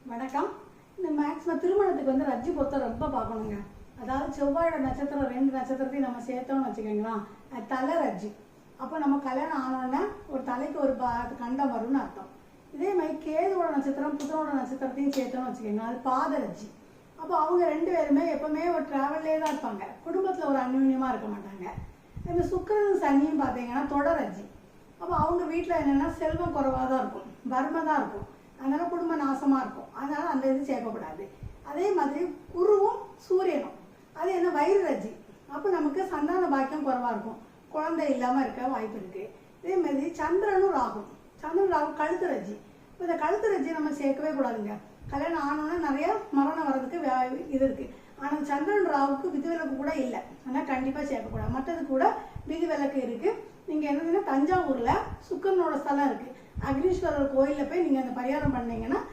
வணக்கம். இந்த மேக்ஸிமம் திருமணத்துக்கு வந்து ரஜ்ஜி பொருத்தம் ரொம்ப பார்க்கணுங்க. அதாவது செவ்வாயோட நட்சத்திரம் 2 நட்சத்திரத்தையும் நம்ம சேர்த்தோம்னு வச்சுக்கோங்களா, அது தலை ரஜ்ஜி. அப்போ நம்ம கல்யாணம் ஆனோடனே ஒரு தலைக்கு ஒரு கண்டம் வரும்னு அர்த்தம். இதே மாதிரி கேதுவோட நட்சத்திரம் புதனோட நட்சத்திரத்தையும் சேர்த்தோம்னு வச்சுக்கோங்க, அது பாத ரஜ்ஜி. அப்போ அவங்க 2 பேருமே எப்பவுமே ஒரு டிராவல்லே தான் இருப்பாங்க, குடும்பத்தில் ஒரு அந்யூன்யமாக இருக்க மாட்டாங்க. இந்த சுக்கிரனும் சனியும் பார்த்தீங்கன்னா தொடர் ரஜ்ஜி. அப்போ அவங்க வீட்டில் என்னென்னா செல்வம் குறைவாக தான் இருக்கும், வறுமை தான் இருக்கும், அதனால் குடும்ப நாசமாக இருக்கும். அதனால் அந்த இது சேர்க்கக்கூடாது. அதே மாதிரி குருவும் சூரியனும் அது என்ன வயிறு ரஜ்ஜி. அப்போ நமக்கு சந்தான பாக்கியம் குறைவாக இருக்கும், குழந்தை இல்லாமல் இருக்க வாய்ப்பு இருக்குது. இதே மாதிரி சந்திரனும் ராகும், சந்திரன் ராகு கழுத்து ரஜ்ஜி. இப்போ இந்த கழுத்து ரஜ்ஜி நம்ம சேர்க்கவே கூடாதுங்க. கல்யாணம் ஆனோன்னா நிறைய மரணம் வர்றதுக்கு இது இருக்குது. ஆனால் சந்திரன் ராவுக்கு விதிவிலக்கு கூட இல்லை, ஆனால் கண்டிப்பாக சேர்க்கக்கூடாது. மற்றது கூட விதிவிலக்கு இருக்குது. நீங்கள் என்னதுன்னா தஞ்சாவூரில் சுக்கரனோட ஸ்தலம் இருக்குது, அக்னீஸ்வரர் கோயிலில் போய் நீங்கள் அந்த பரிகாரம் பண்ணீங்கன்னா